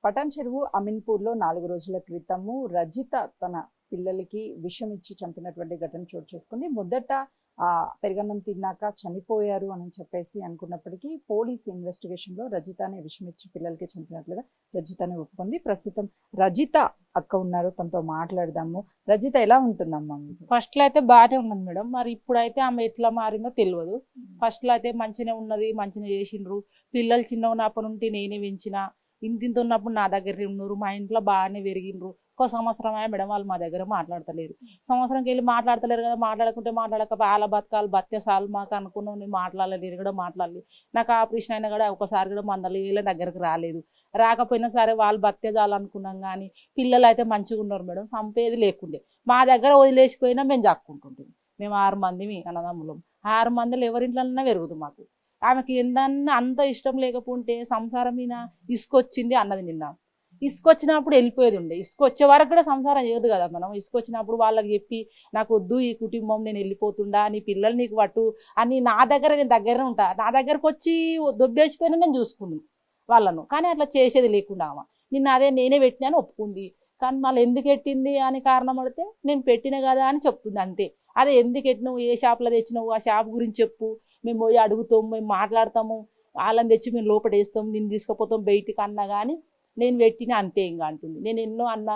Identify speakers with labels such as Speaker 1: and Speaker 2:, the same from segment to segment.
Speaker 1: పటాన్ చెరువు అమీన్పూర్లో 4 రోజుల క్రితము రజిత తన పిల్లలకి విషం ఇచ్చి చంపినటువంటి ఘటన చోటు చేసుకుంది. మొదట పెరుగన్నం తిన్నాక చనిపోయారు అని చెప్పేసి అనుకున్నప్పటికీ పోలీస్ ఇన్వెస్టిగేషన్లో రజితనే విషం ఇచ్చి పిల్లలకి చంపినట్లుగా రజితనే ఒప్పుకుంది. ప్రస్తుతం రజిత అక్క ఉన్నారు, తనతో మాట్లాడదాము. రజిత ఎలా ఉంటుందమ్మా?
Speaker 2: ఫస్ట్ లో అయితే బాగానే ఉన్నది మేడం, మరి ఇప్పుడైతే ఆమె ఎట్లా మారిందో తెలియదు. ఫస్ట్ లో అయితే మంచిగా ఉన్నది, మంచిగా చేసిండ్రు. పిల్లలు చిన్న ఉన్నప్పటి నుండి నేనే పెంచిన, ఇంత ఉన్నప్పుడు నా దగ్గర ఉన్నారు, మా ఇంట్లో బాగానే పెరిగిండ్రు. ఒక సంవత్సరమే మేడం వాళ్ళు మా దగ్గర మాట్లాడతలేరు. సంవత్సరంకి వెళ్ళి మాట్లాడతలేరు కదా, మాట్లాడకుంటే మాట్లాడక వాళ్ళ బతకాలు బత్తే సాలు మాకు అనుకున్నాం. నేను మాట్లాడలేదు, నేను కూడా మాట్లాడలేదు. నాకు ఆపరేషన్ అయినా కూడా ఒకసారి కూడా మందలు వీళ్ళ దగ్గరకు రాలేదు. రాకపోయినా సరే వాళ్ళు బత్తే చాలనుకున్నాం. కానీ పిల్లలు అయితే మంచిగా ఉన్నారు మేడం, చంపేది లేకుండే. మా దగ్గర వదిలేసిపోయినా మేము జాక్కుంటుంటాం. మేము 6 మంది అన్నదమ్ములం. 6 మందిలో ఎవరింట్లోనైనా పెరుగుతుంది మాకు. ఆమెకి ఏందన్నా అంత ఇష్టం లేకపోతే సంసారం మీద ఇసుకొచ్చింది అన్నది. నిన్న ఇసుకొచ్చినప్పుడు వెళ్ళిపోయేది ఉండే, ఇసుకొచ్చే వరకు కూడా సంసారం చేయదు కదా మనం. ఇసుకొచ్చినప్పుడు వాళ్ళకి చెప్పి నాకు వద్దు ఈ కుటుంబం, నేను వెళ్ళిపోతుండా, నీ పిల్లలు నీకు పట్టు అని నా దగ్గర, నేను దగ్గరనే ఉంటా, నా దగ్గరకు వచ్చి దొబ్బేసిపోయినా నేను చూసుకున్నాను వాళ్ళను. కానీ అట్లా చేసేది లేకుండా ఆమె నిన్న అదే నేనే పెట్టినాను ఒప్పుకుంది. కానీ మళ్ళీ ఎందుకు పెట్టింది అని కారణం అడిగితే నేను పెట్టిన కదా అని చెప్తుంది అంతే. అదే ఎందుకు పెట్టినావు, ఏ షాప్లో తెచ్చినావు, ఆ షాప్ గురించి చెప్పు, మేము పోయి అడుగుతాము, మేము మాట్లాడతాము, వాళ్ళని తెచ్చి మేము లోపల వేస్తాం, నేను తీసుకుపోతాం బయటికి అన్నా. కానీ నేను పెట్టిన అంతే ఇంకా అంటుంది. నేను ఎన్నో అన్నా,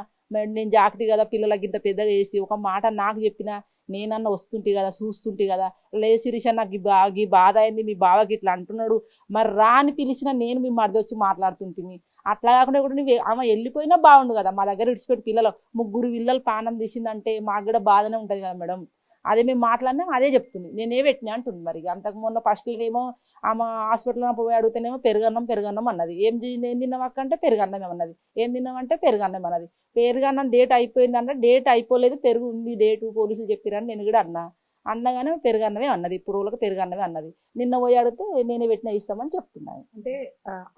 Speaker 2: నేను జాగ్రత్త కదా పిల్లలకి ఇంత పెద్దగా చేసి ఒక మాట నాకు చెప్పినా నేనన్నా వస్తుంటే కదా, చూస్తుంటే కదా, లే శిరీష నాకు ఈ బాధ అయింది, మీ బావకి ఇట్లా అంటున్నాడు, మరి రా అని పిలిచినా నేను మీ మరిది వచ్చి మాట్లాడుతుంటుంది. అట్లా కాకుండా కూడా నువ్వు ఆమె వెళ్ళిపోయినా బాగుండు కదా, మా దగ్గర విడిచిపెట్టి పిల్లలు 3 పిల్లలు పానం తీసిందంటే మాకు కూడా బాధనే ఉంటుంది కదా మేడం. అదే మేము మాట్లాడినా అదే చెప్తుంది, నేనే పెట్టినా అంటుంది. మరి అంతకు మొన్న ఫస్ట్ ఏమో ఆమె హాస్పిటల్లో పోయి అడిగితేనేమో పెరుగన్నం అన్నది. ఏం తిన్నాం అక్క అంటే పెరుగన్నం అన్నది. ఏం తిన్నామంటే పెరుగన్నం అన్నది. పెరుగన్నం డేట్ అయిపోయిందంటే డేట్ అయిపోలేదు, పెరుగు ఉంది డేటు పోలీసులు చెప్పిరని నేను కూడా అన్నగానే పెరుగన్నమే అన్నది. ఇప్పుడు రోజులకు పెరుగన్నమే అన్నది. నిన్న పోయి అడిగితే నేనే పెట్టిన ఇస్తామని చెప్తున్నాను.
Speaker 1: అంటే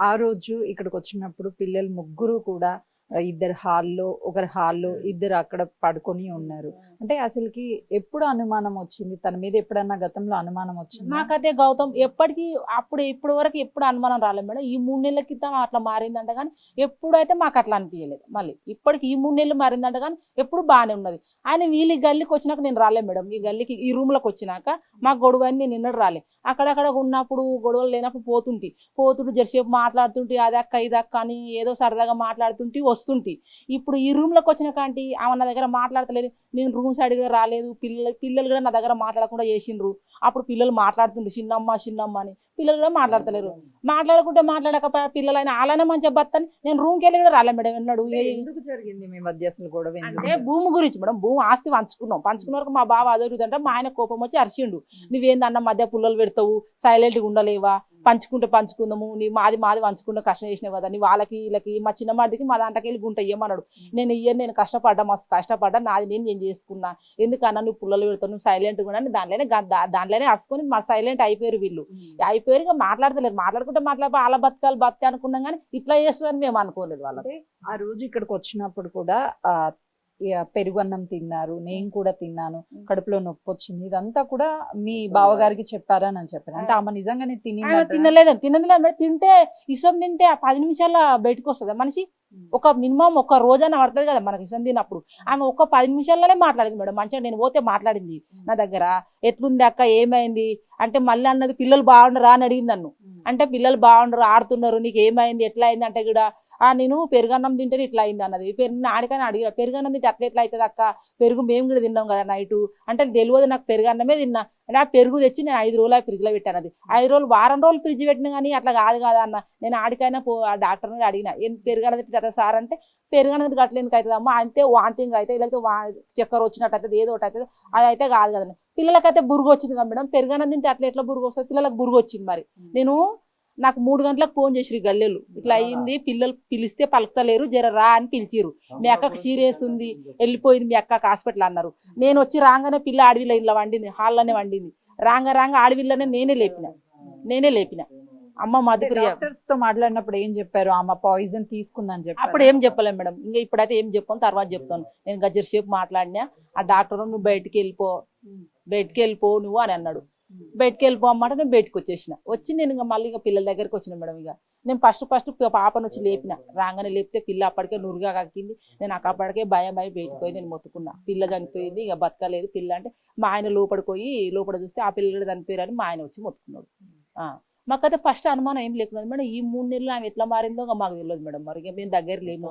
Speaker 1: ఆ రోజు ఇక్కడికి వచ్చినప్పుడు పిల్లలు 3 కూడా ఇద్దరు హాల్లో, ఒకరు హాల్లో, ఇద్దరు అక్కడ పడుకొని ఉన్నారు. అంటే అసలుకి ఎప్పుడు అనుమానం వచ్చింది తన మీద? ఎప్పుడన్నా గతంలో అనుమానం వచ్చింది?
Speaker 2: నాకైతే గౌతమ్ ఎప్పటికీ అప్పుడు ఇప్పుడు వరకు ఎప్పుడు అనుమానం రాలేదు మేడం. ఈ 3 నెలల క్రితం అట్లా మారిందంట కానీ ఎప్పుడైతే మాకు అట్లా అనిపించలేదు. మళ్ళీ ఇప్పటికి ఈ 3 నెలలు మారిందంట కానీ ఎప్పుడు బాగానే ఉన్నది. ఆయన వీళ్ళు ఈ గల్లీకి వచ్చినాక నేను రాలేదు మేడం. ఈ గల్లీకి ఈ రూమ్లోకి వచ్చినాక మా గొడవ అని నేను నిన్నడు రాలే. అక్కడక్కడ ఉన్నప్పుడు గొడవలు లేనప్పుడు పోతుంటే జరసేపు మాట్లాడుతుంటే అది అక్క ఇది అక్క అని ఏదో సరదాగా మాట్లాడుతుంటే వస్తుంటే, ఇప్పుడు ఈ రూమ్లోకి వచ్చిన కాంటి ఆమె నా దగ్గర మాట్లాడతలేదు. నేను రూమ్ సైడ్ కూడా రాలేదు. పిల్లలు కూడా నా దగ్గర మాట్లాడకుండా చేసిండ్రు. అప్పుడు పిల్లలు మాట్లాడుతుండ్రు చిన్నమ్మ అని, పిల్లలు కూడా మాట్లాడతలేరు. మాట్లాడక పిల్లలైనా అలానే మంచిగా బతని నేను రూమ్కి వెళ్ళి కూడా రాలే మేడం. ఎన్నాడు
Speaker 1: ఎందుకు జరిగింది మీ మధ్య అసలు గొడవ?
Speaker 2: అంటే భూమి గురించి మేడం. భూమి ఆస్తి పంచుకున్న వరకు మా బావ అదొరుదంటే మా ఆయన కోపం వచ్చి అరిచిండు, నువ్వేందన్న మధ్య పుల్లలు పెడతావు, సైలెంట్గా ఉండలేవా, పంచుకుందాము, నీ మాది పంచుకుంటే కష్టం చేసినావు కదా, నీ వాళ్ళకి వీళ్ళకి మా చిన్నమాడికి మా దాంట్లోకి వెళ్ళి గుంట ఇయ్యమన్నాడు. నేను కష్టపడ్డా, మస్తు కష్టపడ్డా, నాది నేను చేసుకున్నా, ఎందుకన్నా నువ్వు పుల్లలు పెడతావు, నువ్వు సైలెంట్గా ఉన్నా, దాంట్లోనే అరుచుకొని మా సైలెంట్ అయిపోయారు వీళ్ళు. అయిపోయారు ఇక మాట్లాడతలేరు. మాట్లాడుకుంటే వాళ్ళ బతకాలి అనుకున్నాం కానీ ఇట్లా చేస్తారని మేము అనుకోలేదు. వాళ్ళకి
Speaker 1: ఆ రోజు ఇక్కడికి వచ్చినప్పుడు కూడా పెరుగన్నం తిన్నారు, నేను కూడా తిన్నాను, కడుపులో నొప్పి వచ్చింది, ఇదంతా కూడా మీ బావగారికి చెప్పారని అని చెప్పారు. అంటే ఆమె నిజంగానే
Speaker 2: తినలేదు. తింటే ఇసం తింటే 10 నిమిషాల్లో బయటకు వస్తుంది మనిషి. ఒక మినిమం ఒక రోజైనా పడుతుంది కదా మనకి ఇసం తిన్నప్పుడు. ఆమె ఒక 10 నిమిషాల్లోనే మాట్లాడింది మేడం. మంచిగా నేను పోతే మాట్లాడింది నా దగ్గర. ఎట్లుంది అక్క, ఏమైంది అంటే మళ్ళీ అన్నది పిల్లలు బాగుండరా అని అడిగింది నన్ను. అంటే పిల్లలు బాగుండరు, ఆడుతున్నారు, నీకు ఏమైంది, ఎట్లా అయింది అంటే కూడా నేను పెరుగన్నం తింటే ఇట్లా అయింది అన్నది. ఆడికైనా అడిగిన పెరుగన్నం తింటే అట్లా ఎట్లా అవుతుంది అక్క, పెరుగు మేము కూడా తిన్నాం కదా నైటు అంటే తెలియదు నాకు, పెరుగన్నమే తిన్నా. నా పెరుగు తెచ్చి నేను 5 రోజులు ఫ్రిడ్జ్లో పెట్టాను. అది 5 రోజులు వారం రోజులు ఫ్రిడ్జ్ పెట్టినా కానీ అట్లా కాదు కదా అన్న. నేను ఆడికైనా ఆ డాక్టర్ని అడిగిన, ఏం పెరుగన్నది కదా సార్ అంటే, పెరుగన్నది గట్ల ఎందుకు అవుతుంది అమ్మా అంటే వాంతింగ్ అయితే, లేకపోతే చక్కెర వచ్చినట్టు అవుతుంది, ఏదో ఒకటి అవుతుంది, అది అయితే కాదు కదండి. పిల్లలకైతే బురుగు వచ్చింది కదా మేడం, పెరుగన్నం తింటే అట్లా ఎట్లా బురుగు వస్తుంది, పిల్లలకు బురుగు వచ్చింది. మరి నాకు 3 గంటలకు ఫోన్ చేసిరు గల్లెలు, ఇట్లా అయ్యింది, పిల్లలు పిలిస్తే పలుకుతలేరు, జర రా అని పిలిచిరు, మీ అక్కకు సీరియస్ ఉంది, వెళ్ళిపోయింది మీ అక్కకు హాస్పిటల్ అన్నారు. నేను వచ్చి రాగానే పిల్ల ఆడవిల్ల ఇలా వండింది, హాల్లోనే వండింది. రాంగ ఆడవిల్లనే నేనే లేపిన. అమ్మ మధుప్రియ
Speaker 1: తో మాట్లాడినప్పుడు ఏం చెప్పారు? ఆమె పాయిజన్ తీసుకుందని చెప్పి
Speaker 2: అప్పుడు ఏం చెప్పలేము మేడం. ఇంకా ఇప్పుడైతే ఏం చెప్పాను, తర్వాత చెప్తాను. నేను గజ్జర సేపు మాట్లాడినా, ఆ డాక్టర్ నువ్వు బయటికి వెళ్ళిపో నువ్వు అని అన్నాడు. బయటకు వెళ్ళిపోమంటే నేను బయటకు వచ్చేసిన. నేను ఇంకా మళ్ళీ పిల్లల దగ్గరికి వచ్చిన మేడం. ఇక నేను ఫస్ట్ పాపను వచ్చి లేపిన, రాగానే లేపితే పిల్ల అప్పటికే నురుగా కక్కింది. నేను అప్పటికే భయం బయటిపోయి నేను మొత్తుకున్నా. పిల్ల చనిపోయింది, ఇక బతకలేదు పిల్ల అంటే మా ఆయన లోపల చూస్తే ఆ పిల్లలు చనిపోయారని మా ఆయన వచ్చి మొత్తుకున్నాడు. మాకైతే ఫస్ట్ అనుమానం ఏం లేకున్నది మేడం. ఈ 3 నెలలు ఆమె ఎట్లా మారిందో మాకు తెలియదు మేడం. మరి ఇక మేము దగ్గర లేము.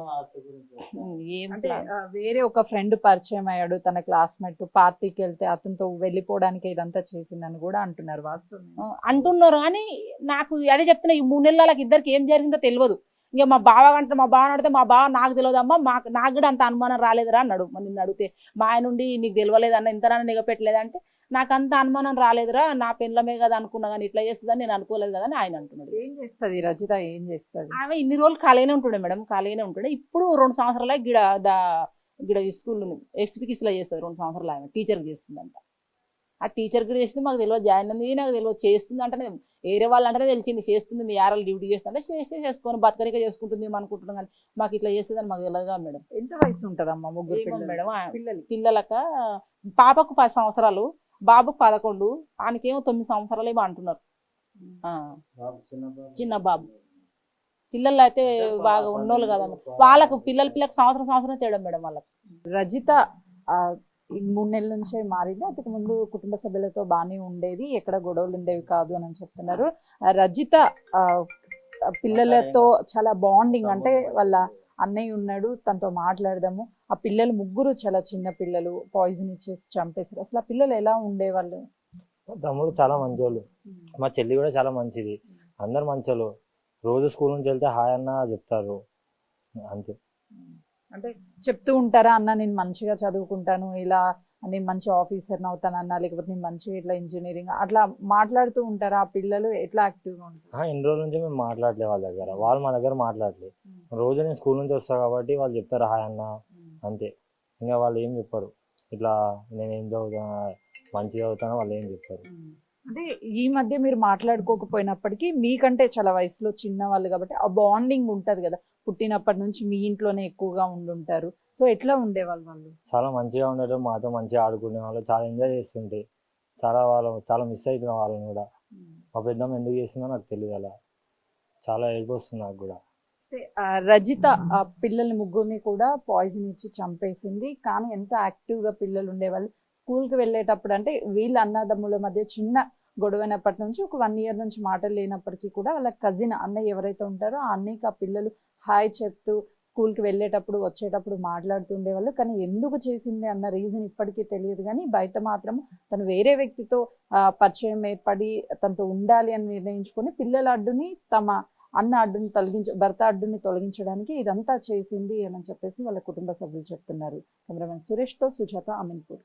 Speaker 2: ఏం
Speaker 1: అంటే వేరే ఒక ఫ్రెండ్ పరిచయం అయ్యాడు, తన క్లాస్మేట్, పార్టీకి వెళ్తే అతనితో వెళ్ళిపోవడానికి ఇదంతా చేసిందని కూడా అంటున్నారు. వాస్తవం
Speaker 2: అంటున్నారు కానీ నాకు అదే చెప్తున్నా, ఈ 3 నెలలకి ఇద్దరికి ఏం జరిగిందో తెలియదు. ఇక మా బావ అడిగితే మా బావ నాకు తెలియదమ్మా, నాకు కూడా అంత అనుమానం రాలేదురా అన్నాడు. నిన్ను అడిగితే మా ఆయన నుండి నీకు తెలియలేదన్న, ఇంతనన్నా నిగపెట్టలేదంటే నాకు అంత అనుమానం రాలేదురా, నా పెళ్ళమే కదా అనుకున్నా కానీ ఇట్లా చేస్తుందని నేను అనుకోలేదు కదా అని ఆయన అంటున్నాడు.
Speaker 1: ఏం చేస్తుంది రజిత, ఏం చేస్తుంది?
Speaker 2: ఆమె ఇన్ని రోజులు ఖాళీనే ఉంటుండే మేడం, ఖాళీనే ఉంటుండే. ఇప్పుడు 2 సంవత్సరాల గిడ ఈ స్కూల్ ఎక్స్పీకిస్లో చేస్తుంది. 2 సంవత్సరాలు ఆమె టీచర్కి చేస్తుందంట. ఆ టీచర్ కూడా చేస్తుంది మాకు తెలియదు, జాయిన్ అయింది నాకు తెలియదు. చేస్తుంది అంటేనే వేరే వాళ్ళు అంటేనే తెలిసింది చేస్తుంది, మీ యారాలు డ్యూటీ చేస్తుంటే చేసుకొని బతకనిక చేసుకుంటుంది అనుకుంటున్నాం కానీ మాకు ఇట్లా చేస్తుందని మాకు తెలియదుగా మేడం.
Speaker 1: ఎంత వయసు ఉంటుందమ్మా ముగ్గురు
Speaker 2: మేడం
Speaker 1: పిల్లలు?
Speaker 2: పిల్లలక పాపకు 10 సంవత్సరాలు, బాబుకు 11, ఆయనకేమో 9 సంవత్సరాలు ఏమో అంటున్నారు. చిన్న బాబు. పిల్లలు అయితే బాగా ఉన్నోళ్ళు కదా వాళ్ళకు, పిల్లలకు సంవత్సరం తేడా మేడం వాళ్ళకి.
Speaker 1: రజిత ఈ 3 నెలల నుంచే మారింది. అంతకు ముందు కుటుంబ సభ్యులతో బాగానే ఉండేది, ఎక్కడ గొడవలు ఉండేవి కాదు అని చెప్తున్నారు. రజిత పిల్లలతో చాలా బాండింగ్, అంటే వాళ్ళ అన్నయ్య ఉన్నాడు, తనతో మాట్లాడదాము. ఆ పిల్లలు ముగ్గురు చాలా చిన్న పిల్లలు, పాయిజన్ ఇచ్చేసి చంపేశారు. అసలు ఆ పిల్లలు ఎలా ఉండేవాళ్ళు?
Speaker 3: తమ్ముడు చాలా మంచోళ్ళు, మా చెల్లి కూడా చాలా మంచిది, అందరు మంచోళ్ళు. రోజు స్కూల్ నుంచి వెళ్తే హాయ్ అన్న చెప్తారు అంతే.
Speaker 1: అంటే చెప్తూ ఉంటారా, అన్న నేను మంచిగా చదువుకుంటాను, ఇలా నేను మంచి ఆఫీసర్ని అవుతానన్నా, లేకపోతే నేను మంచిగా ఇట్లా ఇంజనీరింగ్ అట్లా మాట్లాడుతూ ఉంటారా? ఆ పిల్లలు ఎట్లా యాక్టివ్గా ఉంటారు?
Speaker 3: ఇన్ని రోజుల నుంచి మేము మాట్లాడలే వాళ్ళ దగ్గర, వాళ్ళు మా దగ్గర మాట్లాడలేదు. రోజు నేను స్కూల్ నుంచి వస్తాను కాబట్టి వాళ్ళు చెప్తారు హాయ్ అన్న అంతే. ఇంకా వాళ్ళు ఏం చెప్పారు ఇట్లా నేను ఏం చదువుతాను మంచిగా చదువుతానో వాళ్ళు ఏం చెప్పారు.
Speaker 1: అంటే ఈ మధ్య మీరు మాట్లాడుకోకపోయినప్పటికీ మీకంటే చాలా వయసులో చిన్న వాళ్ళు కాబట్టి ఆ బాండింగ్ ఉంటది కదా, పుట్టినప్పటి నుంచి మీ ఇంట్లోనే ఎక్కువగా ఉండుంటారు. సో ఎట్లా ఉండేవాళ్ళు వాళ్ళు?
Speaker 3: చాలా మంచిగా ఉండేది, మాతో మంచిగా ఆడుకునే వాళ్ళు, చాలా ఎంజాయ్ చేస్తుంటే. చాలా మిస్ అవుతున్నా వాళ్ళని కూడా. మా పెద్దమ్మ ఎందుకు చేస్తుందో నాకు తెలియదు, అలా చాలా ఏడుపు వస్తుంది నాకు కూడా.
Speaker 1: రజిత ఆ పిల్లల్ని ముగ్గురిని కూడా పాయిజన్ ఇచ్చి చంపేసింది. కానీ ఎంత యాక్టివ్గా పిల్లలు ఉండేవాళ్ళు. స్కూల్కి వెళ్ళేటప్పుడు అంటే వీళ్ళ అన్నదమ్ముల మధ్య చిన్న గొడవైనప్పటి నుంచి ఒక 1 year నుంచి మాటలు లేనప్పటికీ కూడా వాళ్ళ కజిన్ అన్నయ్య ఎవరైతే ఉంటారో ఆ అన్నయ్యకి ఆ పిల్లలు హాయ్ చెప్తూ స్కూల్కి వెళ్ళేటప్పుడు వచ్చేటప్పుడు మాట్లాడుతూ ఉండేవాళ్ళు. కానీ ఎందుకు చేసింది అన్న రీజన్ ఇప్పటికీ తెలియదు. కానీ బయట మాత్రం తను వేరే వ్యక్తితో పరిచయం ఏర్పడి తనతో ఉండాలి అని నిర్ణయించుకొని పిల్లల అడ్డుని అన్న అడ్డుని భర్త అడ్డుని తొలగించడానికి ఇదంతా చేసింది అని చెప్పేసి వాళ్ళ కుటుంబ సభ్యులు చెప్తున్నారు. కెమెరామెన్ సురేష్తో సుజాత, అమీన్పూర్.